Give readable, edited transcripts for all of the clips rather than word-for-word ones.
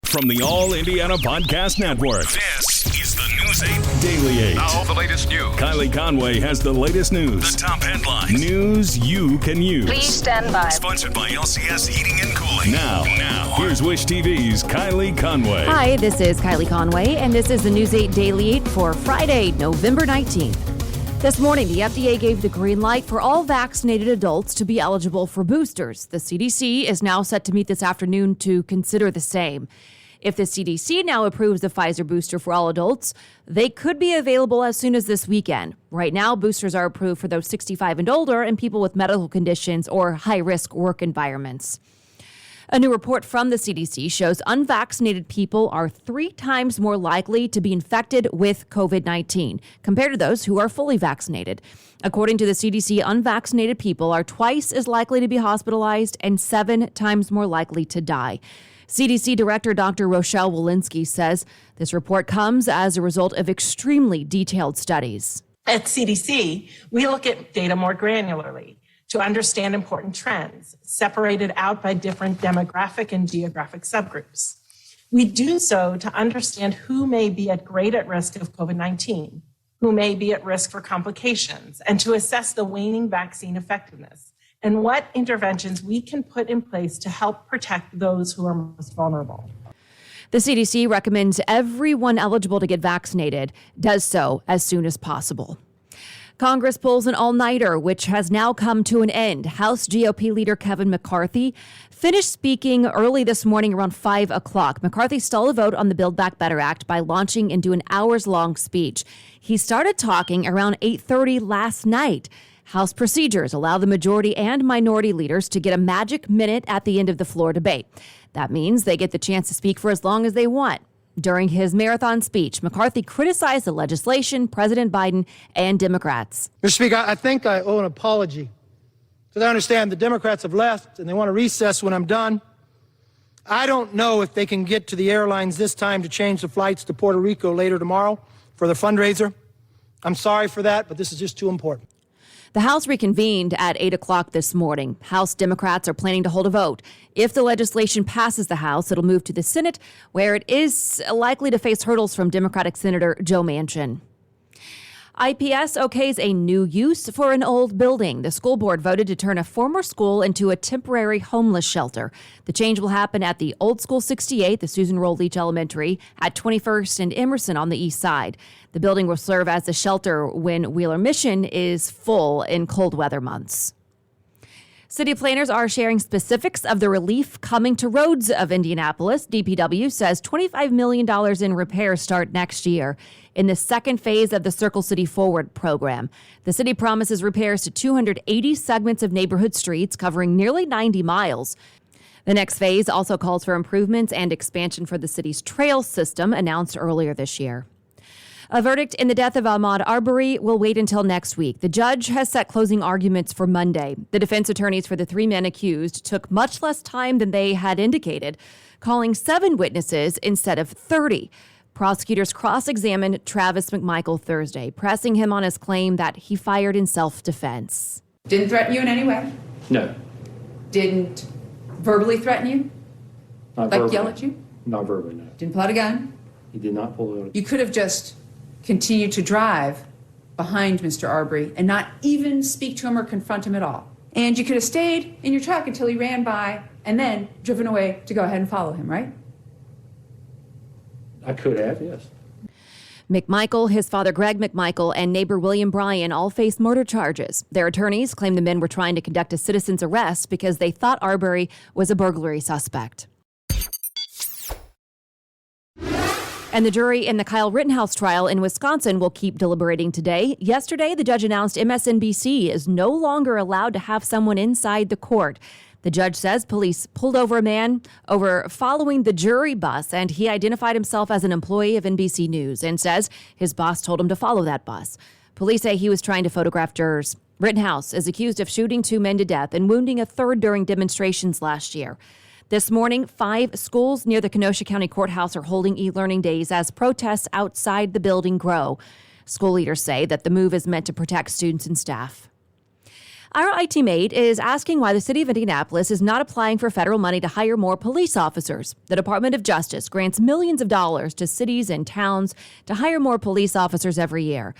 From the All Indiana Podcast Network, this is the News 8 Daily 8. Now, the latest news. Kylie Conway has the latest news. The top headlines. News you can use. Please stand by. Sponsored by LCS Heating and Cooling. Now, here's Wish TV's Kylie Conway. Hi, this is Kylie Conway, and this is the News 8 Daily 8 for Friday, November 19th. This morning, the FDA gave the green light for all vaccinated adults to be eligible for boosters. The CDC is now set to meet this afternoon to consider the same. If the CDC now approves the Pfizer booster for all adults, they could be available as soon as this weekend. Right now, boosters are approved for those 65 and older and people with medical conditions or high-risk work environments. A new report from the CDC shows unvaccinated people are 3 times more likely to be infected with COVID-19 compared to those who are fully vaccinated. According to the CDC, unvaccinated people are twice as likely to be hospitalized and 7 times more likely to die. CDC Director Dr. Rochelle Walensky says this report comes as a result of extremely detailed studies. At CDC, we look at data more granularly to understand important trends separated out by different demographic and geographic subgroups. We do so to understand who may be at risk of COVID-19, who may be at risk for complications, and to assess the waning vaccine effectiveness and what interventions we can put in place to help protect those who are most vulnerable. The CDC recommends everyone eligible to get vaccinated does so as soon as possible. Congress pulls an all-nighter, which has now come to an end. House GOP leader Kevin McCarthy finished speaking early this morning around 5 o'clock. McCarthy stalled a vote on the Build Back Better Act by launching into an hours-long speech. He started talking around 8:30 last night. House procedures allow the majority and minority leaders to get a magic minute at the end of the floor debate. That means they get the chance to speak for as long as they want. During his marathon speech, McCarthy criticized the legislation, President Biden, and Democrats. Mr. Speaker, I think I owe an apology because I understand the Democrats have left and they want to recess when I'm done. I don't know if they can get to the airlines this time to change the flights to Puerto Rico later tomorrow for the fundraiser. I'm sorry for that, but this is just too important. The House reconvened at 8 o'clock this morning. House Democrats are planning to hold a vote. If the legislation passes the House, it'll move to the Senate, where it is likely to face hurdles from Democratic Senator Joe Manchin. IPS okays a new use for an old building. The school board voted to turn a former school into a temporary homeless shelter. The change will happen at the Old School 68, the Susan Roll Leach Elementary, at 21st and Emerson on the east side. The building will serve as a shelter when Wheeler Mission is full in cold weather months. City planners are sharing specifics of the relief coming to roads of Indianapolis. DPW says $25 million in repairs start next year in the second phase of the Circle City Forward program. The city promises repairs to 280 segments of neighborhood streets covering nearly 90 miles. The next phase also calls for improvements and expansion for the city's trail system announced earlier this year. A verdict in the death of Ahmaud Arbery will wait until next week. The judge has set closing arguments for Monday. The defense attorneys for the 3 men accused took much less time than they had indicated, calling 7 witnesses instead of 30. Prosecutors cross-examined Travis McMichael Thursday, pressing him on his claim that he fired in self-defense. Didn't threaten you in any way? No. Didn't verbally threaten you? Not like verbally. Yell at you? Not verbally, no. Didn't pull out a gun? He did not pull it out. You could have just continued to drive behind Mr. Arbery and not even speak to him or confront him at all. And you could have stayed in your truck until he ran by and then driven away to go ahead and follow him, right? I could have, yes. McMichael, his father Greg McMichael, and neighbor William Bryan all face murder charges. Their attorneys claim the men were trying to conduct a citizen's arrest because they thought Arbery was a burglary suspect. And the jury in the Kyle Rittenhouse trial in Wisconsin will keep deliberating today. Yesterday, the judge announced MSNBC is no longer allowed to have someone inside the court. The judge says police pulled over a man following the jury bus, and he identified himself as an employee of NBC News and says his boss told him to follow that bus. Police say he was trying to photograph jurors. Rittenhouse is accused of shooting 2 men to death and wounding a third during demonstrations last year. This morning, 5 schools near the Kenosha County Courthouse are holding e-learning days as protests outside the building grow. School leaders say that the move is meant to protect students and staff. Our IT mate is asking why the city of Indianapolis is not applying for federal money to hire more police officers. The Department of Justice grants millions of dollars to cities and towns to hire more police officers every year.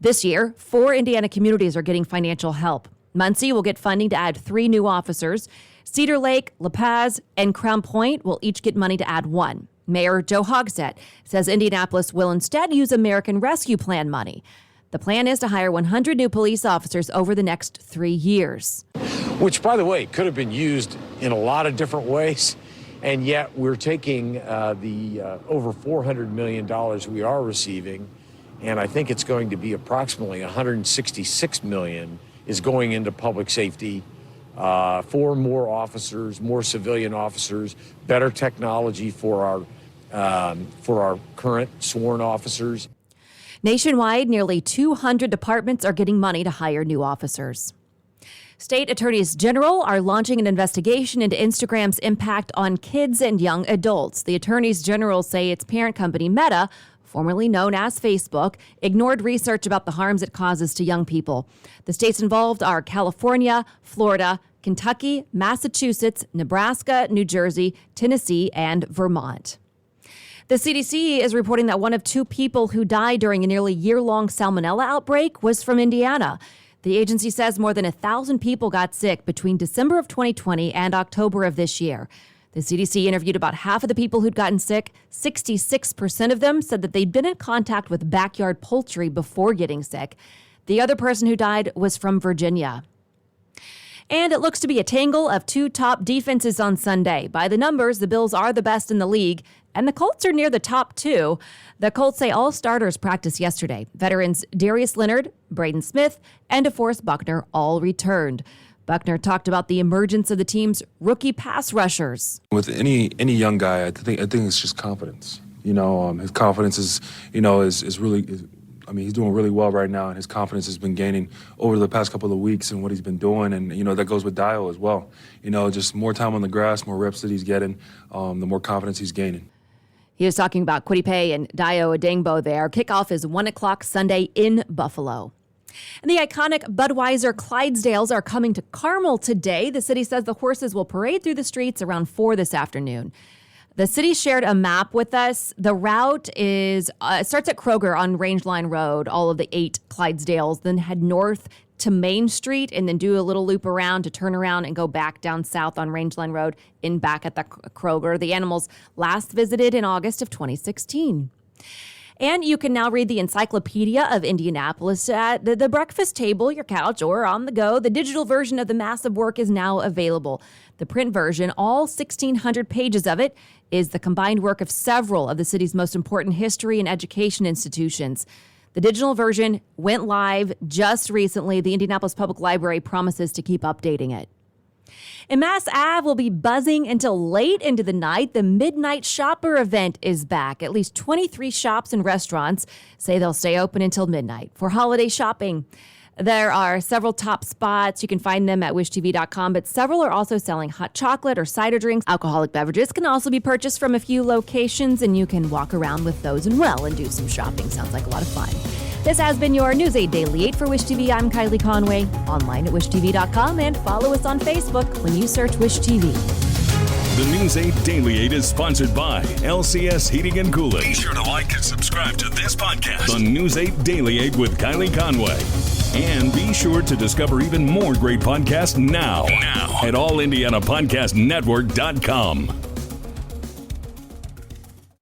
This year, 4 Indiana communities are getting financial help. Muncie will get funding to add 3 new officers. Cedar Lake, La Paz, and Crown Point will each get money to add 1. Mayor Joe Hogsett says Indianapolis will instead use American Rescue Plan money. The plan is to hire 100 new police officers over the next 3 years. Which, by the way, could have been used in a lot of different ways. And yet we're taking the over $400 million we are receiving, and I think it's going to be approximately $166 million is going into public safety for more officers, more civilian officers, better technology for our current sworn officers. Nationwide, nearly 200 departments are getting money to hire new officers. State attorneys general are launching an investigation into Instagram's impact on kids and young adults. The attorneys general say its parent company, Meta, formerly known as Facebook, ignored research about the harms it causes to young people. The states involved are California, Florida, Kentucky, Massachusetts, Nebraska, New Jersey, Tennessee, and Vermont. The CDC is reporting that one of 2 people who died during a nearly year-long salmonella outbreak was from Indiana. The agency says more than 1,000 people got sick between December of 2020 and October of this year. The CDC interviewed about half of the people who'd gotten sick. 66% of them said that they'd been in contact with backyard poultry before getting sick. The other person who died was from Virginia. And it looks to be a tangle of 2 top defenses on Sunday. By the numbers, the Bills are the best in the league, and the Colts are near the top 2. The Colts say all starters practiced yesterday. Veterans Darius Leonard, Braden Smith, and DeForest Buckner all returned. Buckner talked about the emergence of the team's rookie pass rushers. With any young guy, I think it's just confidence. His confidence is really. He's doing really well right now, and his confidence has been gaining over the past couple of weeks and what he's been doing. And, that goes with Dio as well. Just more time on the grass, more reps that he's getting, the more confidence he's gaining. He was talking about Kwity Paye and Dio Adengbo there. Kickoff is 1 o'clock Sunday in Buffalo. And the iconic Budweiser Clydesdales are coming to Carmel today. The city says the horses will parade through the streets around 4 this afternoon. The city shared a map with us. The route starts at Kroger on Rangeline Road, all of the 8 Clydesdales, then head north to Main Street and then do a little loop around to turn around and go back down south on Rangeline Road and back at the Kroger. The animals last visited in August of 2016. And you can now read the Encyclopedia of Indianapolis at the breakfast table, your couch, or on the go. The digital version of the massive work is now available. The print version, all 1,600 pages of it, is the combined work of several of the city's most important history and education institutions. The digital version went live just recently. The Indianapolis Public Library promises to keep updating it. And Mass Ave will be buzzing until late into the night. The Midnight Shopper event is back. At least 23 shops and restaurants say they'll stay open until midnight for holiday shopping. There are several top spots. You can find them at wishtv.com, but several are also selling hot chocolate or cider drinks. Alcoholic beverages can also be purchased from a few locations, and you can walk around with those and do some shopping. Sounds like a lot of fun. This has been your News 8 Daily 8 for Wish TV. I'm Kylie Conway, online at wishtv.com, and follow us on Facebook when you search Wish TV. The News 8 Daily 8 is sponsored by LCS Heating and Cooling. Be sure to like and subscribe to this podcast, The News 8 Daily 8 with Kylie Conway. And be sure to discover even more great podcasts now at allindianapodcastnetwork.com.